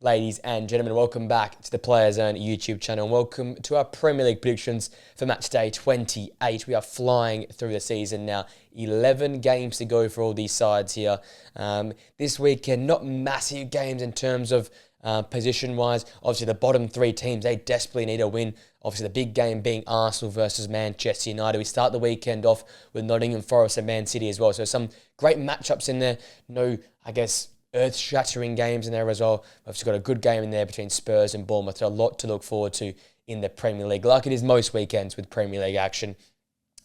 Ladies and gentlemen, welcome back to the Players Zone YouTube channel. Welcome to our Premier League predictions for match day 28. We are flying through the season now. 11 games to go for all these sides here. This weekend, not massive games in terms of position-wise. Obviously, the bottom three teams, they desperately need a win. Obviously, the big game being Arsenal versus Manchester United. We start the weekend off with Nottingham Forest and Man City as well. So some great matchups in there. No, earth-shattering games in there as well. We've also got a good game in there between Spurs and Bournemouth. So a lot to look forward to in the Premier League, like it is most weekends with Premier League action.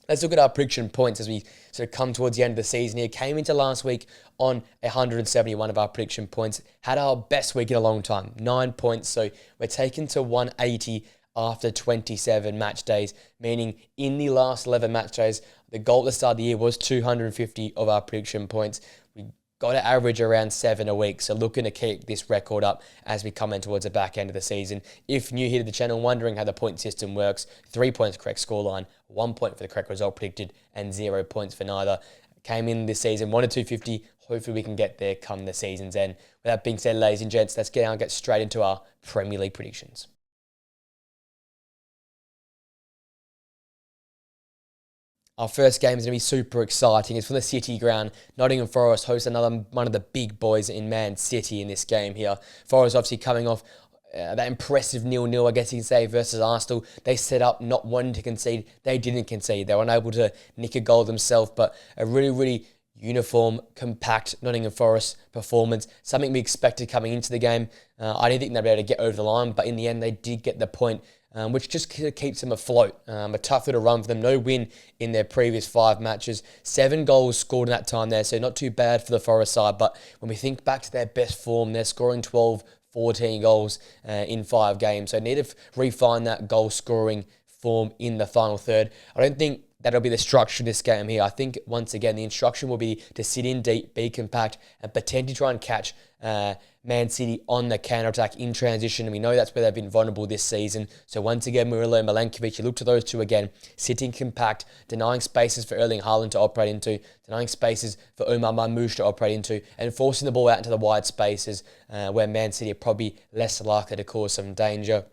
Let's look at our prediction points as we sort of come towards the end of the season here. Came into last week on 171 of our prediction points. Had our best week in a long time, 9 points. So we're taken to 180 after 27 match days, meaning in the last 11 match days, the goal at the start of the year was 250 of our prediction points. We got to average around 7 a week, so looking to keep this record up as we come in towards the back end of the season. If new here to the channel, wondering how the point system works, 3 points correct scoreline, 1 point for the correct result predicted, and 0 points for neither. Came in this season, 1 to 250. Hopefully we can get there come the season's end. With that being said, ladies and gents, let's get straight into our Premier League predictions. Our first game is going to be super exciting. It's from the City ground. Nottingham Forest hosts another one of the big boys in Man City in this game here. Forest obviously coming off that impressive 0-0, I guess you can say, versus Arsenal. They set up not wanting to concede. They didn't concede. They were unable to nick a goal themselves, but a really uniform, compact Nottingham Forest performance. Something we expected coming into the game. I didn't think they'd be able to get over the line, but in the end, they did get the point. Which just keeps them afloat. A tough little run for them. No win in their previous 5 matches. 7 goals scored in that time there, so not too bad for the Forest side. But when we think back to their best form, they're scoring 12, 14 goals in 5 games. So need to refine that goal scoring form in the final third. I don't think that'll be the structure in this game here. I think, once again, the instruction will be to sit in deep, be compact, and potentially try and catch Man City on the counter-attack in transition. And we know that's where they've been vulnerable this season. So once again, Murillo and Milenkovic, you look to those two again, sitting compact, denying spaces for Erling Haaland to operate into, denying spaces for Omar Marmoush to operate into, and forcing the ball out into the wide spaces where Man City are probably less likely to cause some danger.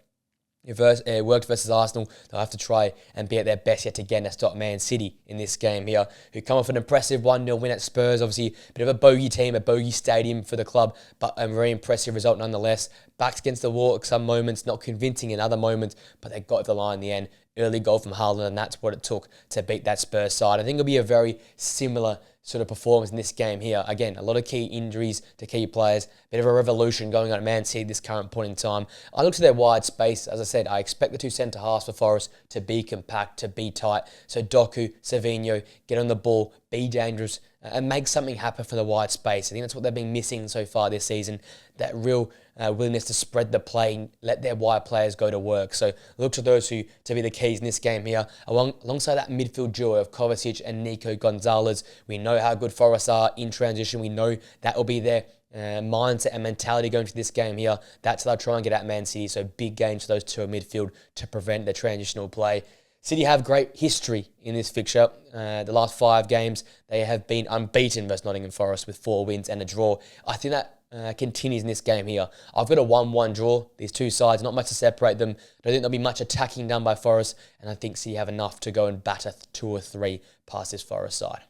It worked versus Arsenal. They'll have to try and be at their best yet again to stop Man City in this game here, who come off an impressive 1-0 win at Spurs. Obviously, a bit of a bogey team, a bogey stadium for the club, but a very impressive result nonetheless. Backed against the wall at some moments, not convincing in other moments, but they got to the line in the end. Early goal from Haaland, and that's what it took to beat that Spurs side. I think it'll be a very similar sort of performance in this game here. Again, a lot of key injuries to key players. Bit of a revolution going on at Man City at this current point in time. I look to their wide space. As I said, I expect the two centre-halves for Forest to be compact, to be tight. So Doku, Savinho, get on the ball, be dangerous, and make something happen for the wide space. I think that's what they've been missing so far this season, that real willingness to spread the play and let their wide players go to work. So look to those two to be the keys in this game here. Alongside that midfield duo of Kovacic and Nico Gonzalez, we know how good Forest are in transition. We know that will be their mindset and mentality going to this game here. That's how they'll try and get at Man City. So big games for those two in midfield to prevent the transitional play. City have great history in this fixture. The last 5 games, they have been unbeaten versus Nottingham Forest with 4 wins and a draw. I think that continues in this game here. I've got a 1-1 draw. These two sides, not much to separate them. I don't think there'll be much attacking done by Forest, and I think City have enough to go and batter 2 or 3 past this Forest side.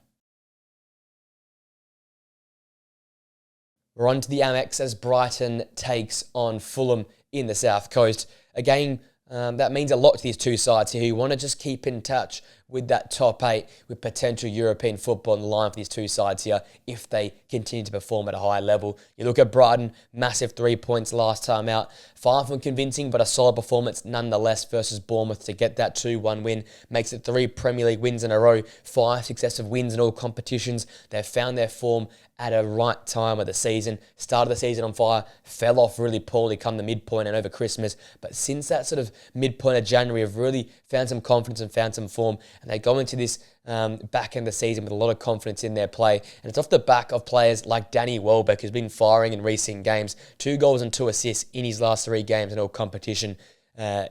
We're on to the Amex as Brighton takes on Fulham in the South Coast. A game that means a lot to these two sides here who want to just keep in touch with that top 8 with potential European football on the line for these two sides here if they continue to perform at a high level. You look at Brighton, massive 3 points last time out. Far from convincing, but a solid performance nonetheless versus Bournemouth to get that 2-1 win. Makes it 3 Premier League wins in a row, 5 successive wins in all competitions. They've found their form at a right time of the season. Started the season on fire, fell off really poorly come the midpoint and over Christmas. But since that sort of midpoint of January, have really found some confidence and found some form. And they go into this back end of the season with a lot of confidence in their play. And it's off the back of players like Danny Welbeck, who's been firing in recent games. 2 goals and 2 assists in his last 3 games in all competition.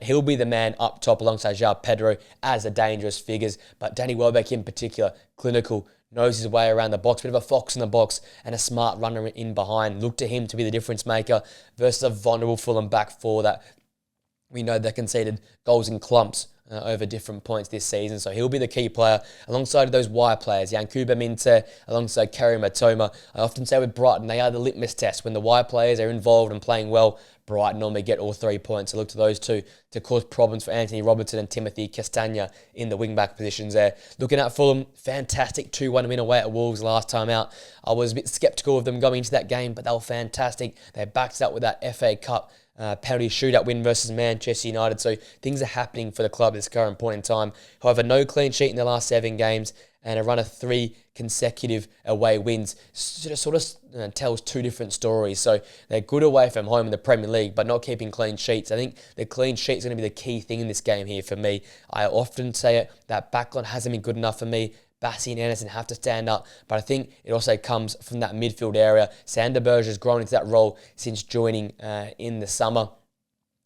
He'll be the man up top alongside João Pedro as the dangerous figures. But Danny Welbeck in particular, clinical, knows his way around the box, bit of a fox in the box and a smart runner in behind. Look to him to be the difference maker versus a vulnerable Fulham back four that we know they conceded goals in clumps over different points this season. So he'll be the key player alongside those wire players, Yankuba Minte, alongside Kerry Matoma. I often say with Brighton, they are the litmus test. When the wire players are involved and playing well, Brighton normally get all 3 points. So look to those two to cause problems for Anthony Robertson and Timothy Castagna in the wing-back positions there. Looking at Fulham, fantastic 2-1 win away at Wolves last time out. I was a bit sceptical of them going into that game, but they were fantastic. They backed it up with that FA Cup penalty shootout win versus Manchester United. So things are happening for the club at this current point in time. However, no clean sheet in the last 7 games and a run of 3 consecutive away wins sort of tells 2 different stories. So they're good away from home in the Premier League, but not keeping clean sheets. I think the clean sheet is going to be the key thing in this game here for me. I often say it, that backline hasn't been good enough for me. Bassey and Anderson have to stand up, but I think it also comes from that midfield area. Sander Berge has grown into that role since joining in the summer.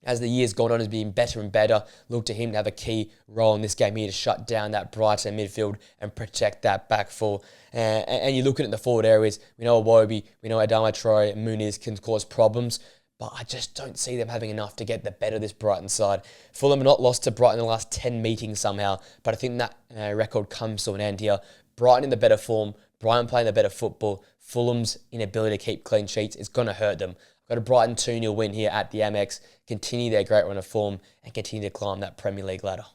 As the years gone on, has been better and better. Look to him to have a key role in this game here to shut down that Brighton midfield and protect that back four. And you're looking at the forward areas. We know Iwobi, we know Adama Traore, Muniz can cause problems, but I just don't see them having enough to get the better of this Brighton side. Fulham have not lost to Brighton in the last 10 meetings somehow, but I think that record comes to an end here. Brighton in the better form, Brighton playing the better football. Fulham's inability to keep clean sheets is going to hurt them. Got a Brighton 2-0 win here at the Amex, continue their great run of form and continue to climb that Premier League ladder.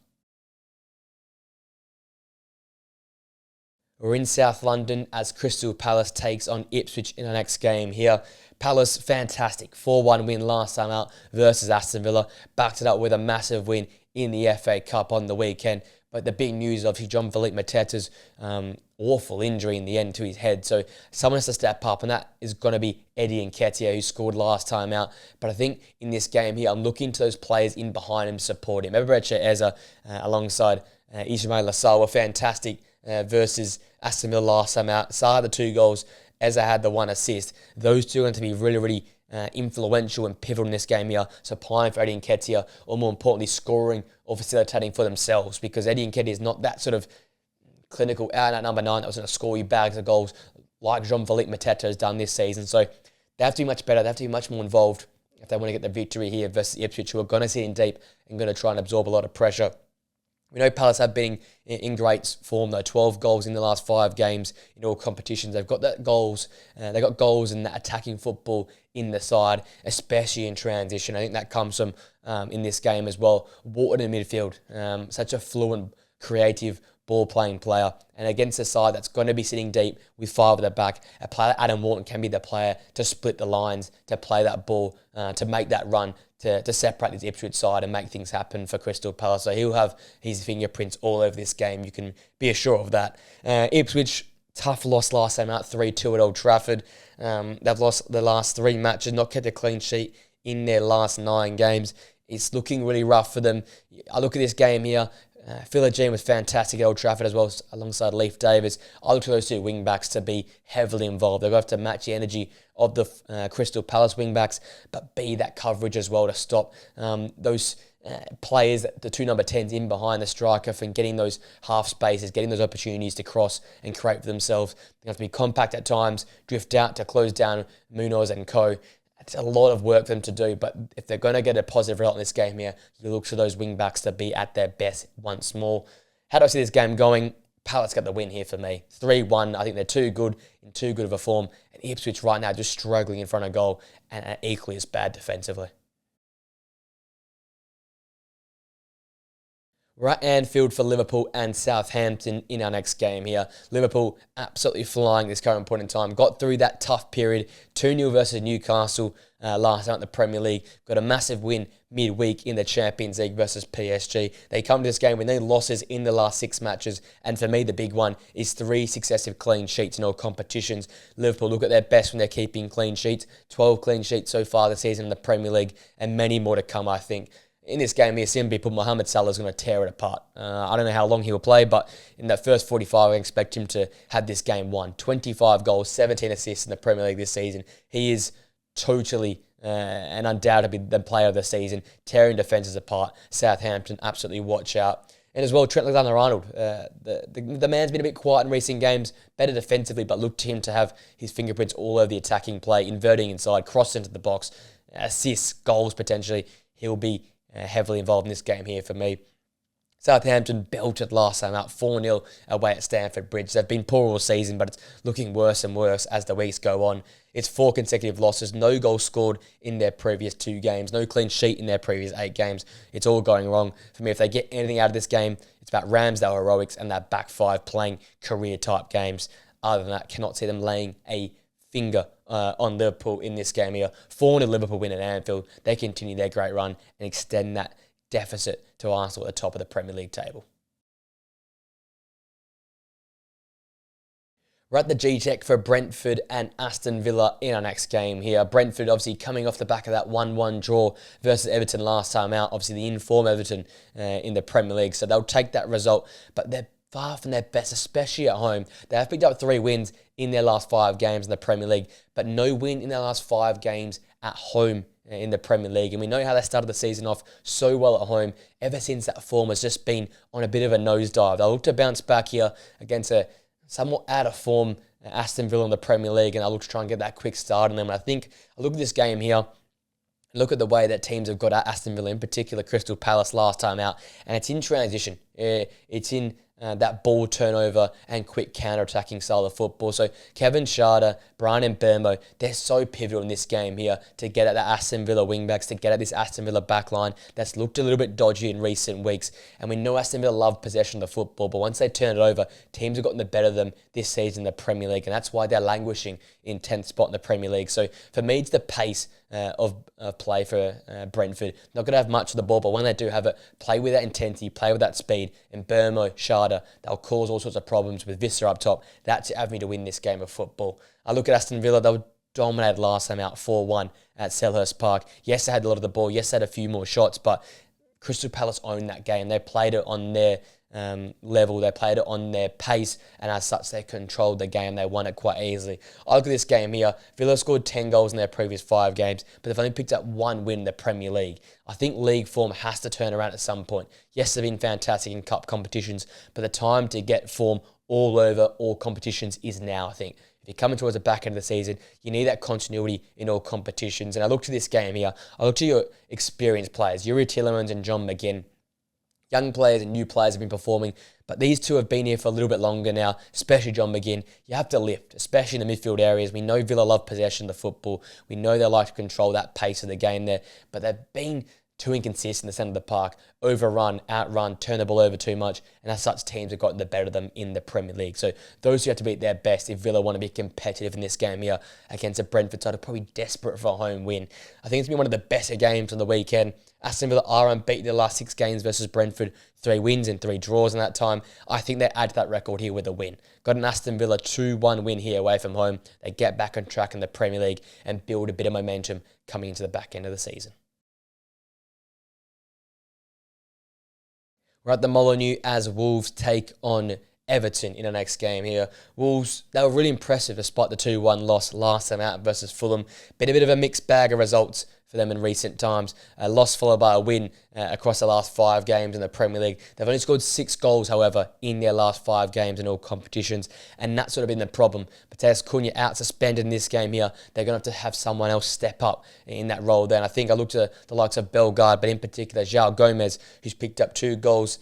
We're in South London as Crystal Palace takes on Ipswich in our next game here. Palace, fantastic 4-1 win last time out versus Aston Villa. Backed it up with a massive win in the FA Cup on the weekend. But the big news is obviously Jean-Philippe Mateta's awful injury in the end to his head. So someone has to step up, and that is going to be Eddie Nketiah, who scored last time out. But I think in this game here, I'm looking to those players in behind him support him. Eberechi Eze alongside Ismail Assar were fantastic versus Aston Villa last time out. Assar had the 2 goals. Eze had the 1 assist. Those two are going to be really influential and pivotal in this game here, supplying for Eddie Nketiah, or more importantly, scoring or facilitating for themselves, because Eddie Nketiah is not that sort of clinical out at number 9 that was going to score you bags of goals like Jean-Philippe Mateta has done this season. So they have to be much better. They have to be much more involved if they want to get the victory here versus Ipswich, who are going to sit in deep and going to try and absorb a lot of pressure. We know Palace have been in great form though. 12 goals in the last 5 games in all competitions. They've got that goals. They got goals in that attacking football in the side, especially in transition. I think that comes from in this game as well. Wharton in midfield, such a fluent, creative ball-playing player. And against a side that's going to be sitting deep with 5 at the back, a player like Adam Wharton can be the player to split the lines, to play that ball, to make that run, to separate this Ipswich side and make things happen for Crystal Palace. So he'll have his fingerprints all over this game. You can be assured of that. Ipswich, tough loss last time out, 3-2 at Old Trafford. They've lost the last 3 matches, not kept a clean sheet in their last 9 games. It's looking really rough for them. I look at this game here. Phil Jean was fantastic at Old Trafford as well, alongside Leif Davis. I look to those 2 wing-backs to be heavily involved. They've got to match the energy of the Crystal Palace wing-backs, but be that coverage as well to stop those players, the 2 number 10s in behind the striker, from getting those half spaces, getting those opportunities to cross and create for themselves. They have to be compact at times, drift out to close down Munoz and co. It's a lot of work for them to do, but if they're going to get a positive result in this game here, you look to those wing-backs to be at their best once more. How do I see this game going? Palace got the win here for me. 3-1. I think they're too good, in too good of a form. And Ipswich right now just struggling in front of goal and equally as bad defensively. We're at Anfield for Liverpool and Southampton in our next game here. Liverpool absolutely flying this current point in time. Got through that tough period. 2-0 versus Newcastle last night in the Premier League. Got a massive win midweek in the Champions League versus PSG. They come to this game with no losses in the last 6 matches. And for me, the big one is 3 successive clean sheets in all competitions. Liverpool look at their best when they're keeping clean sheets. 12 clean sheets so far this season in the Premier League, and many more to come, I think. In this game here, simply put, Mohamed Salah is going to tear it apart. I don't know how long he will play, but in that first 45, I expect him to have this game won. 25 goals, 17 assists in the Premier League this season. He is totally and undoubtedly the player of the season, tearing defences apart. Southampton, absolutely watch out. And as well, Trent Alexander-Arnold, the man's been a bit quiet in recent games, better defensively, but look to him to have his fingerprints all over the attacking play, inverting inside, cross into the box, assists, goals potentially. He'll be heavily involved in this game here for me. Southampton belted last time out 4-0 away at Stamford Bridge. They've been poor all season, but it's looking worse and worse as the weeks go on. It's 4 consecutive losses, no goals scored in their previous 2 games, no clean sheet in their previous 8 games. It's all going wrong. For me, if they get anything out of this game, it's about Ramsdale heroics and that back 5 playing career-type games. Other than that, cannot see them laying a finger on Liverpool in this game here. 4-0 Liverpool win at Anfield. They continue their great run and extend that deficit to Arsenal at the top of the Premier League table. We're at the G-Tech for Brentford and Aston Villa in our next game here. Brentford obviously coming off the back of that 1-1 draw versus Everton last time out. Obviously the in-form Everton in the Premier League. So they'll take that result, but they're far from their best, especially at home. They have picked up 3 wins in their last 5 games in the Premier League, but no win in their last 5 games at home in the Premier League. And we know how they started the season off so well at home. Ever since that form has just been on a bit of a nosedive. They'll look to bounce back here against a somewhat out of form Aston Villa in the Premier League, and I'll look to try and get that quick start on them. And I think I look at this game here, look at the way that teams have got at Aston Villa, in particular Crystal Palace last time out, and it's in transition. It's in that ball turnover and quick counter-attacking style of football. So Kevin Schade, Brian Mbeumo, they're so pivotal in this game here to get at the Aston Villa wingbacks, to get at this Aston Villa backline that's looked a little bit dodgy in recent weeks. And we know Aston Villa love possession of the football, but once they turn it over, teams have gotten the better of them this season in the Premier League, and that's why they're languishing in 10th spot in the Premier League. So for me, it's the pace of play for Brentford. Not going to have much of the ball, but when they do have it, play with that intensity, play with that speed. And Mbeumo, Schade, they'll cause all sorts of problems with Visser up top. That's the avenue to win this game of football. I look at Aston Villa, they were dominated last time out 4-1 at Selhurst Park. Yes, they had a lot of the ball. Yes, they had a few more shots, but Crystal Palace owned that game. They played it on their level. They played it on their pace, and as such, they controlled the game. They won it quite easily. I look at this game here. Villa scored 10 goals in their previous 5 games, but they've only picked up 1 win in the Premier League. I think league form has to turn around at some point. Yes, they've been fantastic in cup competitions, but the time to get form all over all competitions is now, I think. If you're coming towards the back end of the season, you need that continuity in all competitions. And I look to this game here. I look to your experienced players, Yuri Tielemans and John McGinn. Young players and new players have been performing, but these two have been here for a little bit longer now, especially John McGinn. You have to lift, especially in the midfield areas. We know Villa love possession of the football. We know they like to control that pace of the game there, but they've been too inconsistent in the centre of the park, overrun, outrun, turn the ball over too much, and as such, teams have gotten the better of them in the Premier League. So those who have to be at their best if Villa want to be competitive in this game here against a Brentford side are probably desperate for a home win. I think it's been one of the better games on the weekend. Aston Villa are unbeaten their last 6 games versus Brentford, 3 wins and 3 draws in that time. I think they add to that record here with a win. Got an Aston Villa 2-1 win here away from home. They get back on track in the Premier League and build a bit of momentum coming into the back end of the season. We're at the Molineux as Wolves take on Everton in our next game here. Wolves, they were really impressive despite the 2-1 loss last time out versus Fulham. Been a bit of a mixed bag of results for them in recent times. A loss followed by a win across the last 5 games in the Premier League. They've only scored 6 goals, however, in their last 5 games in all competitions, and that's sort of been the problem. Mateus Cunha out suspended in this game here. They're going to have someone else step up in that role there. And I think I looked at the likes of Bellegarde, but in particular, João Gomez, who's picked up 2 goals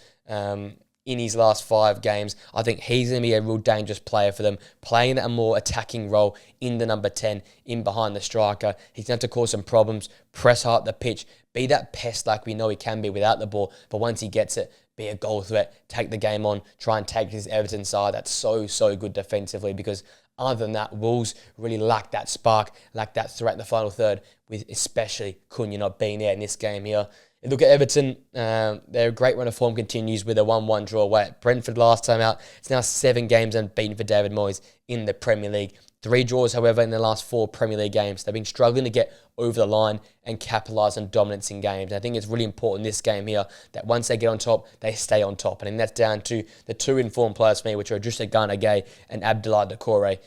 in his last 5 games. I think he's going to be a real dangerous player for them, playing a more attacking role in the number 10, in behind the striker. He's going to have to cause some problems, press hard the pitch, be that pest like we know he can be without the ball, but once he gets it, be a goal threat, take the game on, try and take his Everton side. That's so good defensively, because other than that, Wolves really lack that spark, lack that threat in the final third, with especially Cunha not being there in this game here. Look at Everton, their great run of form continues with a 1-1 draw away at Brentford last time out. It's now 7 games unbeaten for David Moyes in the Premier League. 3 draws, however, in the last 4 Premier League games. They've been struggling to get over the line and capitalise on dominance in games. And I think it's really important in this game here that once they get on top, they stay on top. And I think that's down to the 2 informed players for me, which are Idrissa Gana Gueye and Abdoulaye Doucouré.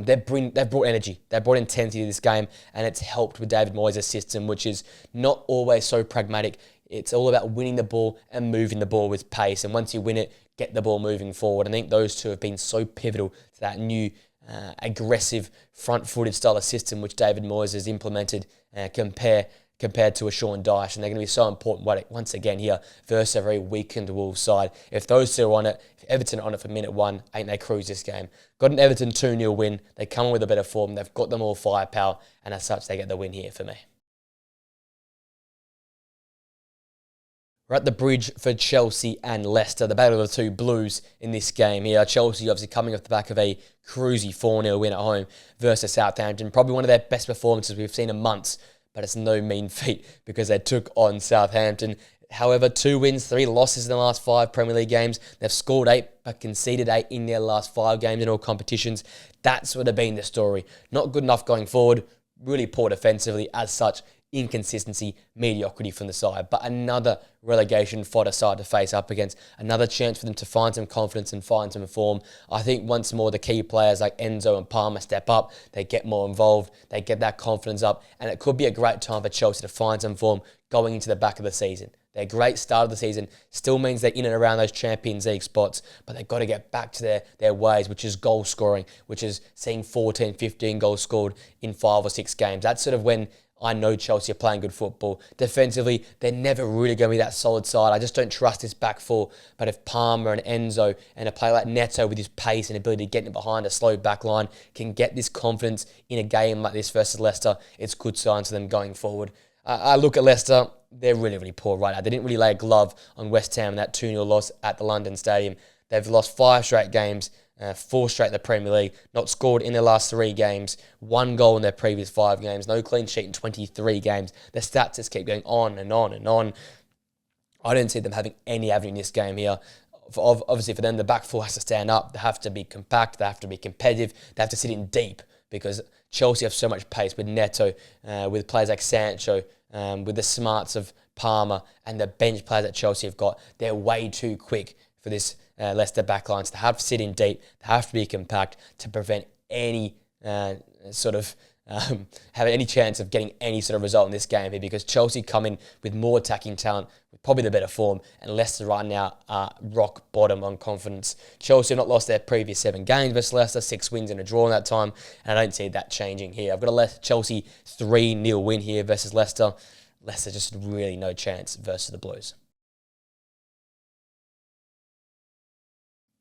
They've brought energy, they've brought intensity to this game, and it's helped with David Moyes' system, which is not always so pragmatic. It's all about winning the ball and moving the ball with pace. And once you win it, get the ball moving forward. I think those two have been so pivotal to that new aggressive front-footed style of system which David Moyes has implemented compared to a Sean Dyche, and they're going to be so important once again here versus a very weakened Wolves side. If those two are on it, if Everton are on it for minute one, I think they cruise this game. Got an Everton 2-0 win. They come with a bit of form. They've got them all firepower, and as such, they get the win here for me. We're at the bridge for Chelsea and Leicester, the battle of the two Blues in this game here. Chelsea obviously coming off the back of a cruisy 4-0 win at home versus Southampton. Probably one of their best performances we've seen in months, but it's no mean feat because they took on Southampton. However, 2 wins, 3 losses in the last 5 Premier League games. They've scored 8 but conceded 8 in their last 5 games in all competitions. That's would have been the story. Not good enough going forward, really poor defensively as such. Inconsistency, mediocrity from the side, but another relegation fodder side to face up against, another chance for them to find some confidence and find some form. I think once more the key players like Enzo and Palmer step up, they get more involved, they get that confidence up, and it could be a great time for Chelsea to find some form going into the back of the season. Their great start of the season still means they're in and around those Champions League spots, but they've got to get back to their ways, which is goal scoring, which is seeing 14, 15 goals scored in 5 or 6 games. That's sort of when I know Chelsea are playing good football. Defensively, they're never really going to be that solid side. I just don't trust this back four. But if Palmer and Enzo and a player like Neto with his pace and ability to get in behind a slow back line can get this confidence in a game like this versus Leicester, it's good signs for them going forward. I look at Leicester, they're really, really poor right now. They didn't really lay a glove on West Ham in that 2-0 loss at the London Stadium. They've lost 5 straight games. 4 straight in the Premier League, not scored in their last 3 games, 1 goal in their previous 5 games, no clean sheet in 23 games. The stats just keep going on and on and on. I don't see them having any avenue in this game here. Obviously, for them, the back four has to stand up. They have to be compact. They have to be competitive. They have to sit in deep because Chelsea have so much pace with Neto, with players like Sancho, with the smarts of Palmer and the bench players that Chelsea have got. They're way too quick for this Leicester backlines. They have to sit in deep. They have to be compact to prevent any have any chance of getting any sort of result in this game here, because Chelsea come in with more attacking talent, with probably the better form, and Leicester right now are rock bottom on confidence. Chelsea have not lost their previous 7 games versus Leicester, 6 wins and a draw in that time, and I don't see that changing here. I've got a Chelsea 3-0 win here versus Leicester. Leicester just really no chance versus the Blues.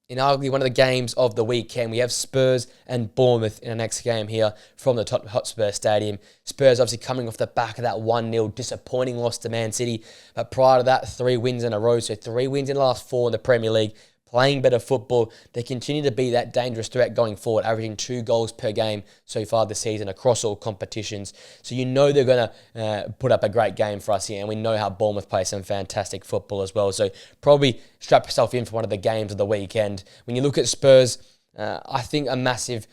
In arguably one of the games of the weekend, we have Spurs and Bournemouth in the next game here from the Tottenham Hotspur Stadium. Spurs obviously coming off the back of that 1-0 disappointing loss to Man City. But prior to that, 3 wins in a row. So 3 wins in the last 4 in the Premier League. Playing better football. They continue to be that dangerous threat going forward, averaging 2 goals per game so far this season across all competitions. So you know they're going to put up a great game for us here, and we know how Bournemouth play some fantastic football as well. So probably strap yourself in for one of the games of the weekend. When you look at Spurs, I think a massive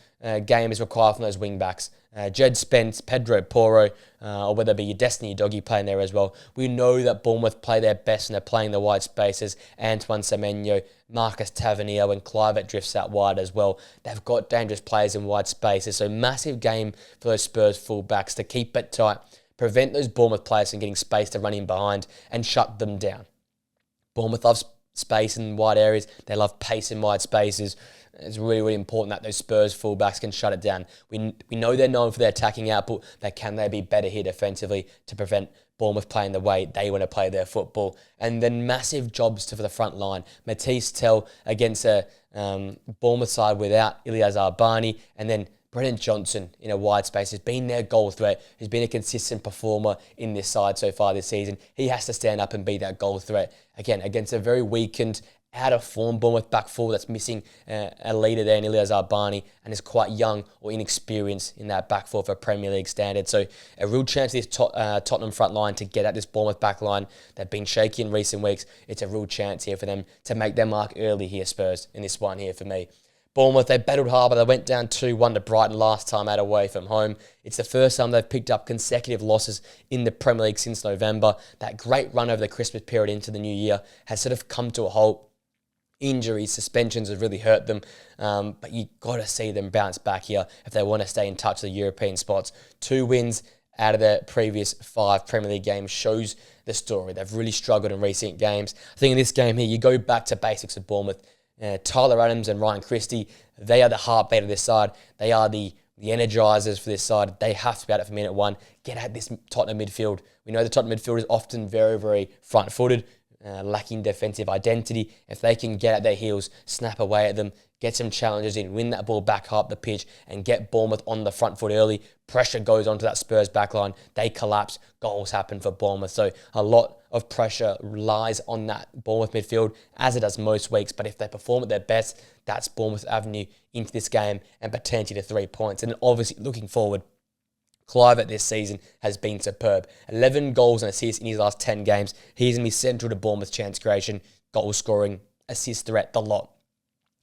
game is required from those wing-backs. Jed Spence, Pedro Porro, or whether it be your Destiny Doggy playing there as well. We know that Bournemouth play their best and they're playing the wide spaces. Antoine Semenyo, Marcus Tavernier, and Clivert drifts out wide as well. They've got dangerous players in wide spaces. So massive game for those Spurs full-backs to keep it tight, prevent those Bournemouth players from getting space to run in behind and shut them down. Bournemouth loves space in wide areas. They love pace in wide spaces. It's really, really important that those Spurs fullbacks can shut it down. We know they're known for their attacking output, but can they be better here defensively to prevent Bournemouth playing the way they want to play their football? And then massive jobs for the front line. Matisse Tell against a Bournemouth side without Ilyas Arbani, and then Brennan Johnson in a wide space has been their goal threat, has been a consistent performer in this side so far this season. He has to stand up and be that goal threat. Again, against a very weakened, out of form Bournemouth back four that's missing a leader there in Ilyas Arbani and is quite young or inexperienced in that back four for Premier League standard. So a real chance for this Tottenham front line to get at this Bournemouth back line. They've been shaky in recent weeks. It's a real chance here for them to make their mark early here, Spurs, in this one here for me. Bournemouth, they battled hard, but they went down 2-1 to Brighton last time out away from home. It's the first time they've picked up consecutive losses in the Premier League since November. That great run over the Christmas period into the new year has sort of come to a halt. Injuries, suspensions have really hurt them, but you got to see them bounce back here if they want to stay in touch with the European spots. 2 wins, out of their previous 5 Premier League games shows the story. They've really struggled in recent games. I think in this game here, you go back to basics of Bournemouth. Tyler Adams and Ryan Christie, they are the heartbeat of this side. They are the energisers for this side. They have to be at it for minute 1. Get at this Tottenham midfield. We know the Tottenham midfield is often very, very front-footed, lacking defensive identity. If they can get at their heels, snap away at them, get some challenges in, win that ball back up the pitch and get Bournemouth on the front foot early, pressure goes onto that Spurs backline, they collapse, goals happen for Bournemouth. So a lot of pressure lies on that Bournemouth midfield, as it does most weeks. But if they perform at their best, that's Bournemouth avenue into this game and potentially to 3 points. And obviously looking forward, Clive this season has been superb. 11 goals and assists in his last 10 games. He's going to be central to Bournemouth's chance creation, goal scoring, assist threat, the lot.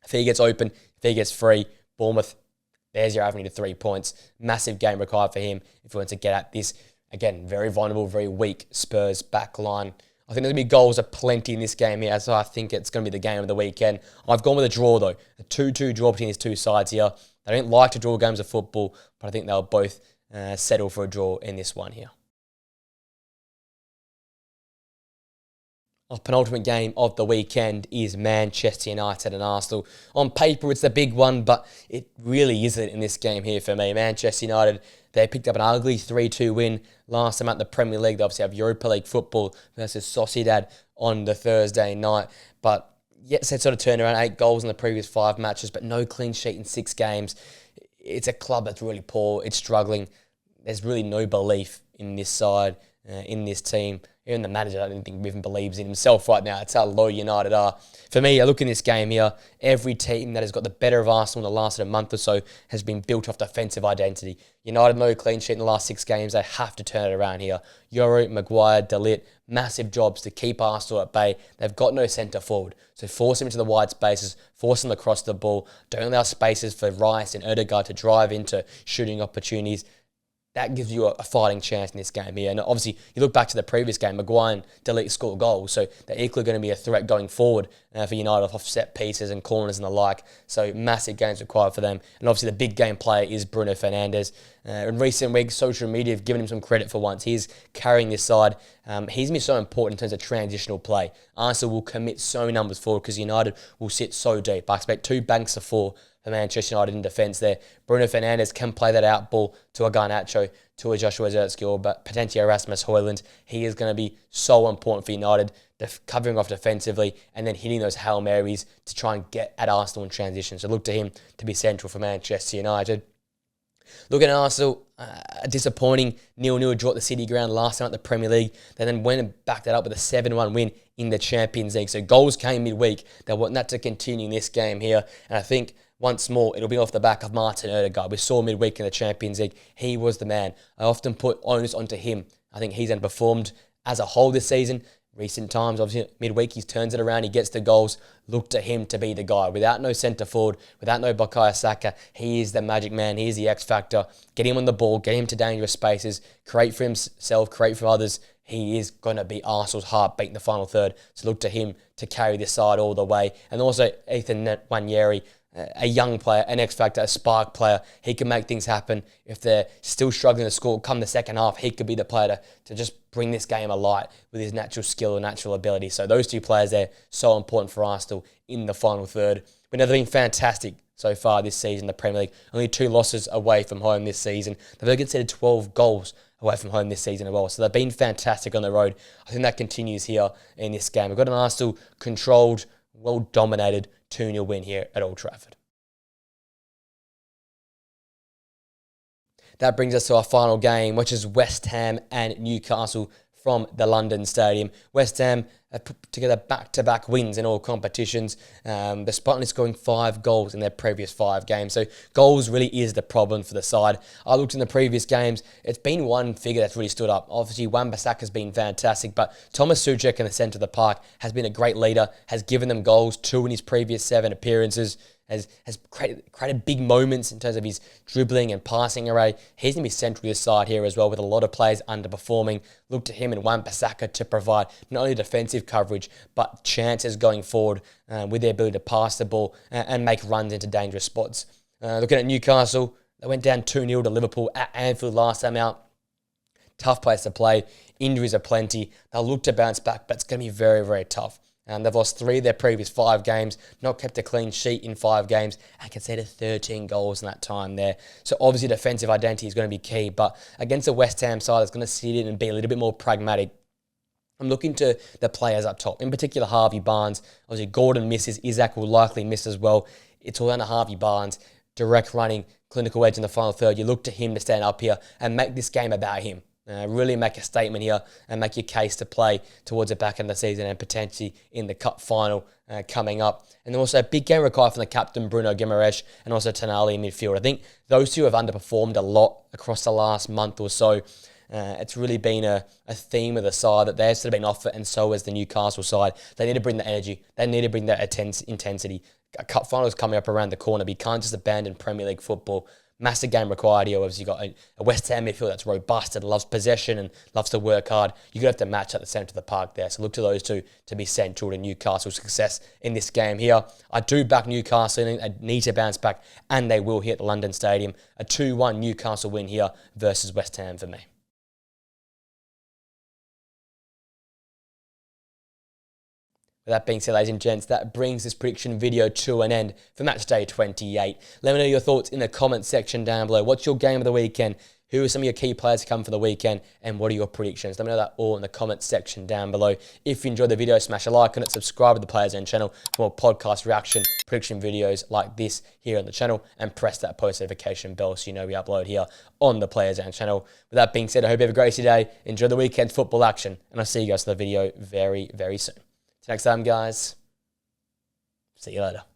If he gets open, if he gets free, Bournemouth, there's your avenue to 3 points. Massive game required for him if he wants to get at this, again, very vulnerable, very weak Spurs back line. I think there's going to be goals aplenty in this game here, so I think it's going to be the game of the weekend. I've gone with a draw, though. A 2-2 draw between these two sides here. They don't like to draw games of football, but I think they'll both settle for a draw in this one here. Our penultimate game of the weekend is Manchester United and Arsenal. On paper, it's the big one, but it really isn't in this game here for me. Manchester United, they picked up an ugly 3-2 win last time at the Premier League. They obviously have Europa League football versus Sociedad on the Thursday night. But yes, they sort of turned around 8 goals in the previous 5 matches, but no clean sheet in 6 games. It's a club that's really poor. It's struggling. There's really no belief in this side, in this team. Even the manager, I don't think even believes in himself right now. It's how low United are. For me, I look in this game here, every team that has got the better of Arsenal in the last month or so has been built off defensive identity. United, no clean sheet in the last 6 games. They have to turn it around here. Euro, Maguire, De Ligt, massive jobs to keep Arsenal at bay. They've got no centre forward. So force them into the wide spaces, force them across the ball. Don't allow spaces for Rice and Odegaard to drive into shooting opportunities. That gives you a fighting chance in this game here. And obviously, you look back to the previous game, Maguire and De Ligt scored goals, so they're equally going to be a threat going forward for United off set pieces and corners and the like. So massive games required for them. And obviously, the big game player is Bruno Fernandes. In recent weeks, social media have given him some credit for once. He's carrying this side. He's been so important in terms of transitional play. Arsenal will commit so many numbers forward because United will sit so deep. I expect 2 banks of 4 for Manchester United in defence there. Bruno Fernandes can play that out ball to a Garnacho, to a Joshua Zirkzee, but potentially Erasmus Højlund. He is going to be so important for United, covering off defensively and then hitting those Hail Marys to try and get at Arsenal in transition. So look to him to be central for Manchester United. Looking at Arsenal, a disappointing 0-0 draw at the City Ground last time at the Premier League. They then went and backed that up with a 7-1 win in the Champions League. So goals came midweek. They want that to continue in this game here. And I think once more, it'll be off the back of Martin Odegaard. We saw midweek in the Champions League. He was the man. I often put onus onto him. I think he's underperformed as a whole this season. Recent times, obviously, midweek, he turns it around, he gets the goals. Look to him to be the guy. Without no centre forward, without no Bukayo Saka, he is the magic man. He is the X factor. Get him on the ball, get him to dangerous spaces, create for himself, create for others. He is going to be Arsenal's heartbeat in the final third. So look to him to carry this side all the way. And also, Ethan Nwaneri, a young player, an X factor, a spark player. He can make things happen. If they're still struggling to score come the second half, he could be the player to just bring this game alight with his natural skill and natural ability. So those 2 players there, so important for Arsenal in the final third. But they've been fantastic so far this season, the Premier League. Only 2 losses away from home this season. They've only conceded 12 goals away from home this season as well. So they've been fantastic on the road. I think that continues here in this game. We've got an Arsenal controlled, well-dominated 2-0 win here at Old Trafford. That brings us to our final game, which is West Ham and Newcastle from the London Stadium. West Ham have put together back-to-back wins in all competitions, despite only scoring 5 goals in their previous 5 games. So goals really is the problem for the side. I looked in the previous games. It's been one figure that's really stood up. Obviously, Wan-Bissaka has been fantastic, but Thomas Souček in the centre of the park has been a great leader, has given them goals, 2 in his previous 7 appearances, has created big moments in terms of his dribbling and passing array. He's going to be central to his side here as well, with a lot of players underperforming. Look to him and Wan-Bissaka to provide not only defensive coverage, but chances going forward with their ability to pass the ball and make runs into dangerous spots. Looking at Newcastle, they went down 2-0 to Liverpool at Anfield last time out. Tough place to play. Injuries are plenty. They'll look to bounce back, but it's going to be very, very tough. They've lost 3 of their previous 5 games, not kept a clean sheet in 5 games, and conceded 13 goals in that time there. So obviously defensive identity is going to be key, but against the West Ham side, it's going to sit in and be a little bit more pragmatic. I'm looking to the players up top, in particular Harvey Barnes. Obviously Gordon misses, Isaac will likely miss as well. It's all down to Harvey Barnes, direct running, clinical edge in the final third. You look to him to stand up here and make this game about him. Really make a statement here and make your case to play towards the back end of the season and potentially in the cup final coming up. And then also a big game required from the captain, Bruno Guimaraes, and also Tonali in midfield. I think those two have underperformed a lot across the last month or so. It's really been a theme of the side that they've sort of been off it, and so has the Newcastle side. They need to bring the energy. They need to bring that intensity. A cup final is coming up around the corner, but you can't just abandon Premier League football. Massive game required here. Obviously, you've got a West Ham midfield that's robust and loves possession and loves to work hard. You're going to have to match at the centre of the park there. So look to those two to be central to Newcastle's success in this game here. I do back Newcastle. They need to bounce back, and they will hit the London Stadium. A 2-1 Newcastle win here versus West Ham for me. With that being said, ladies and gents, that brings this prediction video to an end for match day 28. Let me know your thoughts in the comment section down below. What's your game of the weekend? Who are some of your key players to come for the weekend? And what are your predictions? Let me know that all in the comment section down below. If you enjoyed the video, smash a like on it. Subscribe to the Players Zone channel for more podcast reaction, prediction videos like this here on the channel. And press that post notification bell so you know we upload here on the Players Zone channel. With that being said, I hope you have a great day. Enjoy the weekend football action. And I'll see you guys in the video very, very soon. Till next time, guys. See you later.